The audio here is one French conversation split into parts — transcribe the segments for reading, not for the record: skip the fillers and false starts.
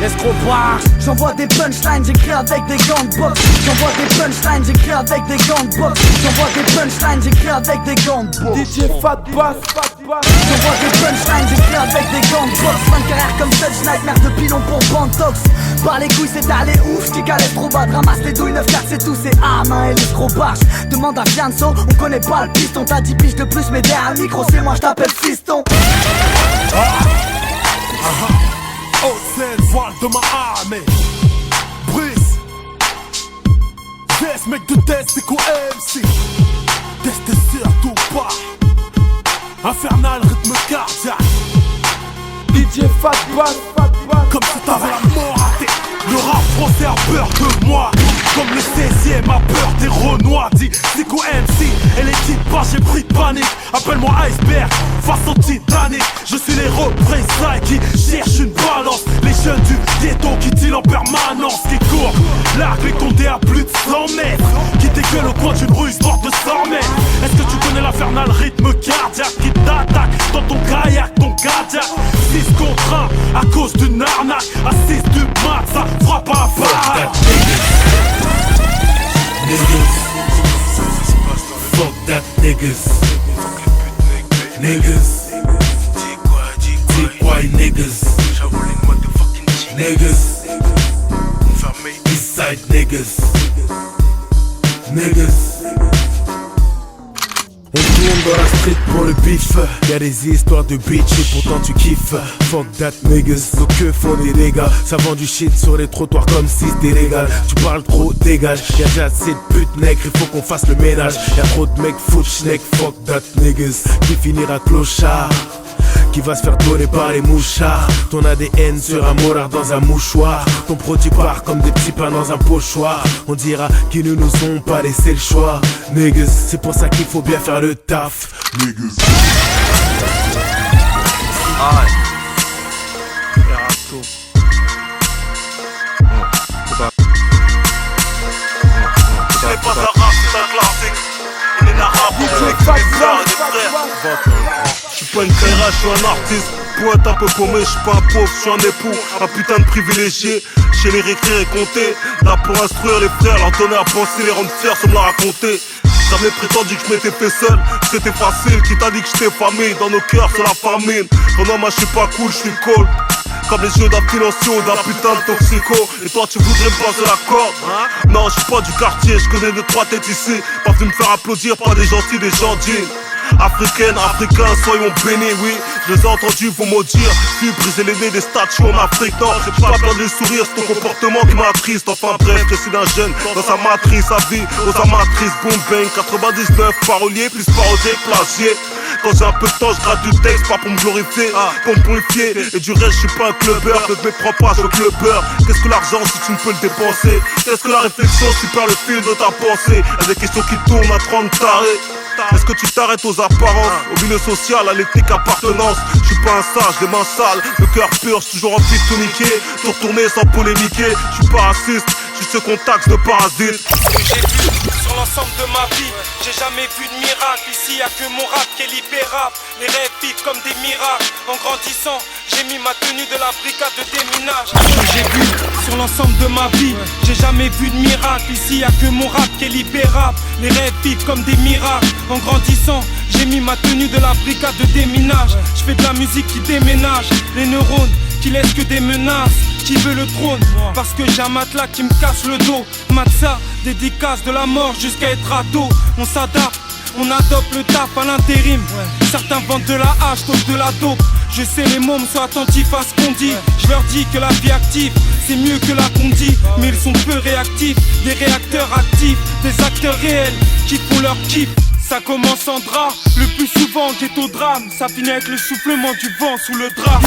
l'escroc barge. J'envoie des punchlines, j'écris avec des gants de boxe. J'envoie des punchlines, j'écris avec des gants de boxe. J'envoie des punchlines, j'écris avec des gants de boxe. DJ Fat Bass. J'envoie des punchlines, j'écris avec des gants de boxe. Fin de carrière comme Suge Knight, merde de pilon pour Bantox. Par les couilles c'est allé ouf, j'kick à l'est trop bas. Ramasse les douilles, 9-4 c'est tout, c'est A-main et l'escroc barge. Demande à Fianso, on connaît pas le piston. T'as 10 piges de plus mais derrière le micro c'est moi j't'appelle fiston. Oh c'est voile de ma armée. Brice Test mec de test c'est quoi MC. Testez surtout pas. Infernal rythme cardiaque. DJ Fat Bass. Comme si t'avais la mort à tes. Le rap français a peur de moi. Comme le 16ème a peur des Renois. Dit Zico MC et les titres pas j'ai pris de panique. Appelle-moi Iceberg, façon Titanic. Je suis les représailles qui cherchent une balance. Les jeunes du ghetto qui deal en permanence. Qui courent, l'arc les condés à plus de 100 mètres. Qui dégueule au coin d'une rue histoire de 100 mètres. Est-ce que tu connais l'infernal rythme cardiaque qui t'attaque dans ton kayak, ton Cadillac 6 contre 1 à cause d'une arnaque. À 6 du mat, ça frappe à la barre. Fuck that niggas. Niggas. T-Quay niggas. Niggas. Eastside niggas. Niggas. On tourne dans la street pour le bif. Y'a des histoires de bitch et pourtant tu kiffes. Fuck that niggas, nos queues font des dégâts. Ça vend du shit sur les trottoirs comme si c'était légal. Tu parles trop, dégage. Y'a déjà assez de putes nègres, il faut qu'on fasse le ménage. Y'a trop de mecs foot schneck, fuck that niggas. Qui finira clochard, qui va se faire donner par les mouchards. Ton ADN sera molar dans un mouchoir. Ton produit part comme des petits pains dans un pochoir. On dira qu'ils ne nous ont pas laissé le choix. Niggas, c'est pour ça qu'il faut bien faire le taf. Niggas. C'est pas un rap, c'est un classique. Il est narrable pour les frères. Je suis pas une créera, je suis un artiste. Poète un peu paumé, je suis pas un pauvre, je suis un époux. Un putain de privilégié. Chez les réécrire et compter. Là pour instruire les frères, leur donner à penser, les rendre fiers sans me la raconter. J'avais prétendu que je m'étais fait seul, c'était facile. Qui t'a dit que j'étais famille, dans nos cœurs c'est la famine. Quand moi je suis pas cool, je suis cold. Comme les jeux d'un financier, d'un putain de toxico. Et toi tu voudrais me passer la corde hein? Non je suis pas du quartier, je connais 2-3 têtes ici. Pas venu me faire applaudir, pas des gentils, des gens dignes. Africaines, africains, soyons bénis, oui. Je les ai entendus vous maudire. Puis briser les nez des statues en Afrique. Non, j'ai pas peur de sourire, c'est ton comportement qui m'attriste. Enfin bref, je suis d'un jeune dans sa matrice, sa vie aux amatrices. Boom bang, 99 paroliers, plus parodier, plagier. Quand j'ai un peu de temps, je gratte du texte, pas pour me glorifier, pour me purifier. Et du reste, je suis pas un clubbeur, ne te méprends pas, je clubbeur. Qu'est-ce que l'argent si tu ne peux le dépenser? Qu'est-ce que la réflexion si tu perds le fil de ta pensée? Y'a des questions qui tournent à 30 tarés. Est-ce que tu t'arrêtes aux apparences, au milieu social, à l'ethnique appartenance? Je suis pas un sage, des mains sales, le cœur pur, j'suis toujours envie de tout niquer. Tout retourner sans polémiquer, je suis pas raciste, je suis ce contexte de parasite. J'ai vu sur l'ensemble de ma vie, j'ai jamais vu de miracle. Ici y'a que mon rap qui est libérable. Les rêves vivent comme des miracles. En grandissant, j'ai mis ma tenue de la brigade de déminage. J'ai vu sur l'ensemble de ma vie, j'ai jamais vu de miracle. Ici y'a que mon rap qui est libérable. Les rêves vivent comme des miracles. En grandissant, j'ai mis ma tenue de la brigade de déminage. Je fais de la musique qui déménage les neurones, qui laisse que des menaces. Qui veut le trône? Parce que j'ai un matelas qui me casse le dos. Matza, dédicace de la mort jusqu'à être ado. On s'adapte, on adopte le taf à l'intérim. Certains vendent de la hache, d'autres de la dope. Je sais les mômes sont attentifs à ce qu'on dit. Je leur dis que la vie active c'est mieux que la qu'on dit. Mais ils sont peu réactifs, des réacteurs actifs, des acteurs réels qui font leur kiff. Ça commence en drap, le plus souvent ghetto drame. Ça finit avec le soufflement du vent sous le drap.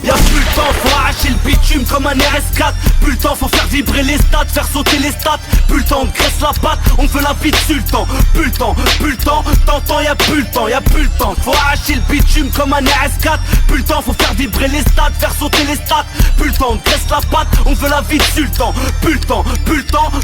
Y'a plus le temps, faut arracher le bitume comme un RS4. Plus le temps, faut faire vibrer les stats, faire sauter les stats. Plus le temps, on graisse la patte, on veut la vie de sultan. Plus le temps, t'entends, y'a plus le temps, y'a plus le temps. Faut arracher le bitume comme un RS4. Plus le temps, faut faire vibrer les stats, faire sauter les stats. Plus le temps, on graisse la patte, on veut la vie de sultan. Plus le temps,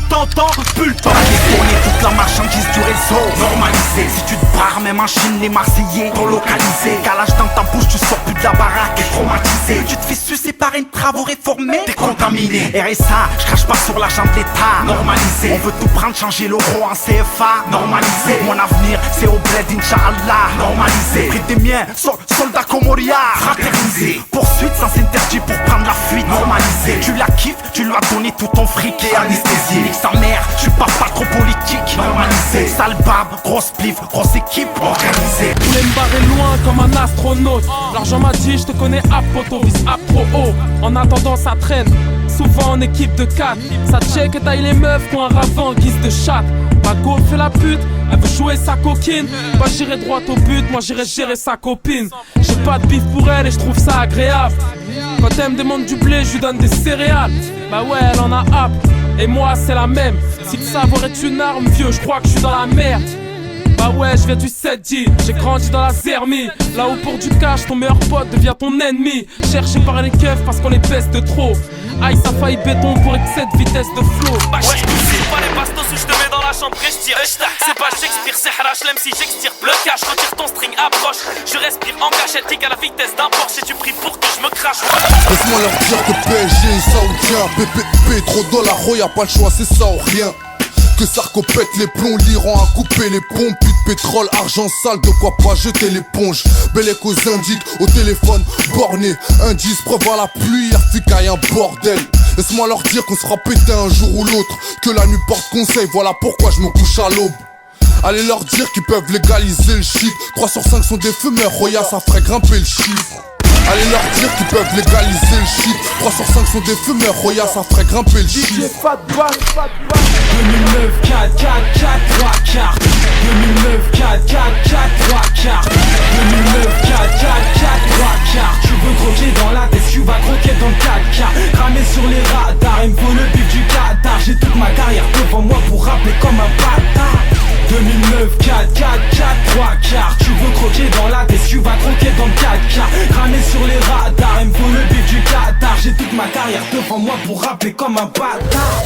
t'entends, plus le temps. Allez, tourner toute la marchandise, durer le so normalisé. Si tu te barres, même en Chine, les Marseillais t'ont localisé. Calage dans ta bouche, tu sors plus de la baraque, t'es traumatisé. Tu te fais sucer par une travaux réformés, t'es contaminé. RSA, je crache pas sur l'argent de l'État, normalisé. On veut tout prendre, changer l'euro en CFA, normalisé. Mon avenir, c'est au bled, Inch'Allah, normalisé. Près des miens, soldats Comoria, fraternisé. Poursuite sans interdit pour prendre la fuite, normalisé. Tu la kiffes, tu lui as donné tout ton fric et anesthésié. Nique sa mère, je suis pas trop politique, normalisé. Sale barbe, grosse plif, grosse équipe, organisée. Je voulais me barrer loin comme un astronaute. L'argent m'a dit je te connais à poto, vise à pro haut. En attendant ça traîne, souvent en équipe de 4. Ça check et taille les meufs pour un ravin en guise de chatte. Ma go fait la pute, elle veut jouer sa coquine. Pas j'irai droit au but, moi j'irai gérer sa copine. J'ai pas de bif pour elle et je trouve ça agréable. Quand elle me demande du blé, je lui donne des céréales. Bah ouais, elle en a hâte, et moi c'est la même. Si le savoir est une arme, vieux, je crois que je suis dans la merde. Bah ouais, je viens du 7-10, j'ai grandi dans la zermie. Là où pour du cash, ton meilleur pote devient ton ennemi. Cherché par les keufs parce qu'on les baisse de trop. Aïe, ça faille béton pour excès de vitesse de flow. Bah ouais, c'est pas les bastos où je te mets dans la chambre et je tire. C'est pas Shakespeare, c'est Harachlem si j'extire. Blocage, retire ton string, approche. Je respire en cachette, tic à la vitesse d'un Porsche. Et tu pries pour que je me crache. Laisse-moi leur dire que PSG saoudien, PPP, trop dollars, y'a pas le choix, c'est ça ou rien. Que Sarko pète les plombs, l'Iran a coupé les pompes. Plus de pétrole, argent sale, de quoi pas jeter l'éponge. Bellec aux indiques, au téléphone borné. Indice, preuve à la pluie, Africa y'a un bordel. Laisse-moi leur dire qu'on sera pété un jour ou l'autre. Que la nuit porte conseil, voilà pourquoi je me couche à l'aube. Allez leur dire qu'ils peuvent légaliser le shit. 3 sur 5 sont des fumeurs, Roya ça ferait grimper le chiffre. Allez leur dire qu'ils peuvent légaliser le shit. 3 sur 5 sont des fumeurs, Roya ça ferait grimper le chiffre. 2009, 4, 4, 4, 3 quarts. 2009, 4, 4, 4, 3 quarts. 2009, 4, 4, 4, 3 quarts. Tu veux croquer dans la tête, tu vas croquer dans le 4 quarts. Ramé sur les radars, il me faut le bif du Qatar. J'ai toute ma carrière devant moi pour rapper comme un bâtard. 2009, 4, 4, 4, 3 quarts. Tu veux croquer dans la tête, tu vas croquer dans le 4 quarts. Ramé sur les radars, il me faut le bif du Qatar. J'ai toute ma carrière devant moi pour rapper comme un bâtard.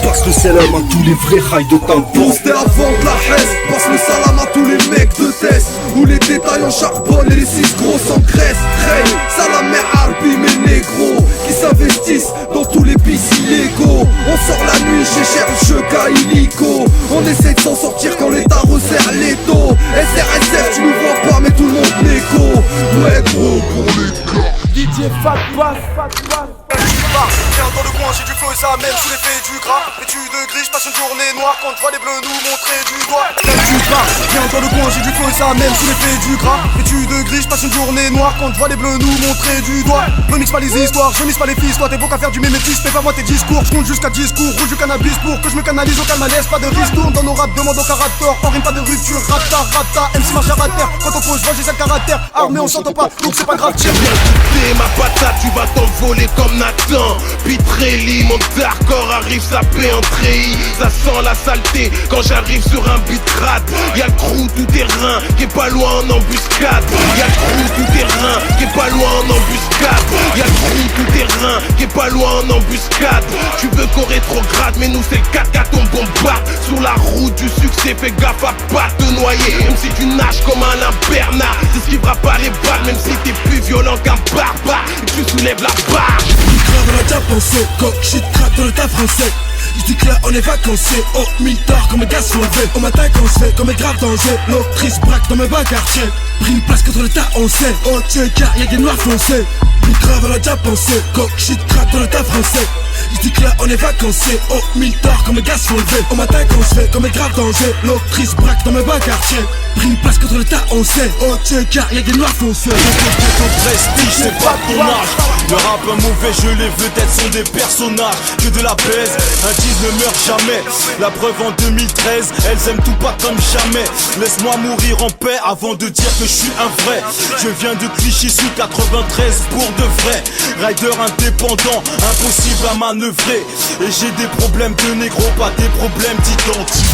Passe le salam à tous les vrais rails de tampon. C'était avant de la haine. Passe le salam à tous les mecs de test. Où les détails en charbonne et les 6 grosses en graisse. Règne, salam et Albi, mes négros qui s'investissent dans tous les bis illégaux. On sort la nuit chez Cherche Cas illico. On essaie de s'en sortir quand l'État resserre les taux. SRSF, tu nous vois pas mais tout le monde négo. Ouais gros pour les gars. DJ Fat Bass. Viens dans le coin, j'ai du flow et ça même sous l'effet du gras. Et tu de gris, je passe une journée noire quand je vois les bleus nous montrer du doigt. Tu pars, viens dans le coin, j'ai du flow et ça même sous l'effet du gras. Et tu de gris, je passe une journée noire quand je vois les bleus nous montrer du doigt. Ne mixe pas les histoires, je mixe pas les fils. Toi t'es beau qu'à faire du mimétisme, fais pas moi tes discours. Je compte jusqu'à 10 cours, roule du cannabis pour que je me canalise au calme à l'aise. Pas de risque, tourne dans nos raps, demande au caractère. En rime pas de rupture, rata, MC marche à terre. Quand on pose, je vois j'ai ça le caractère. Armé on s'entend pas, donc c'est pas grave, tire. T'es ma patate, tu vas t'envoler comme Nathan. Pitrelli, mon hardcore arrive, ça paie en treillis. Ça sent la saleté quand j'arrive sur un beat crade. Y'a le crew tout terrain qui est pas loin en embuscade. Y'a le crew tout terrain qui est pas loin en embuscade. Y'a le crew tout terrain qui est pas loin en embuscade. Tu veux qu'on rétrograde, mais nous c'est le 4-4 on bombarde. Sur la route du succès, fais gaffe à pas te noyer. Même si tu nages comme un Bernard, t'esquiveras pas les balles. Même si t'es plus violent qu'un barbare et que tu soulèves la barre. Grave on a déjà pensé, coq shit crack dans le tas français. Je dis que là on est vacancés, oh mitard comme un gaz sur le vé. On m'attaque on sait, comme un grave danger. L'autrice braque dans mes bas quartiers. Pris une place contre le tas on sait, oh TK y'a des noirs foncés. Plus grave on a déjà pensé, coq shit crack dans le tas français. Je dis que là on est vacancés, oh mitard comme un gaz sur le vé. On m'attaque on sait, comme un grave danger. L'autrice braque dans mes bas quartiers. Pris une place contre le tas on sait, oh TK y'a des noirs foncés. Ton prestige, c'est pas ton âge. Le rap un mauvais jeu, les vedettes sont des personnages. Que de la baise, un 10 ne meurt jamais. La preuve en 2013, elles aiment tout pas comme jamais. Laisse-moi mourir en paix avant de dire que je suis un vrai. Je viens de Clichy sous 93 pour de vrai. Rider indépendant, impossible à manœuvrer. Et j'ai des problèmes de négro, pas des problèmes d'identité.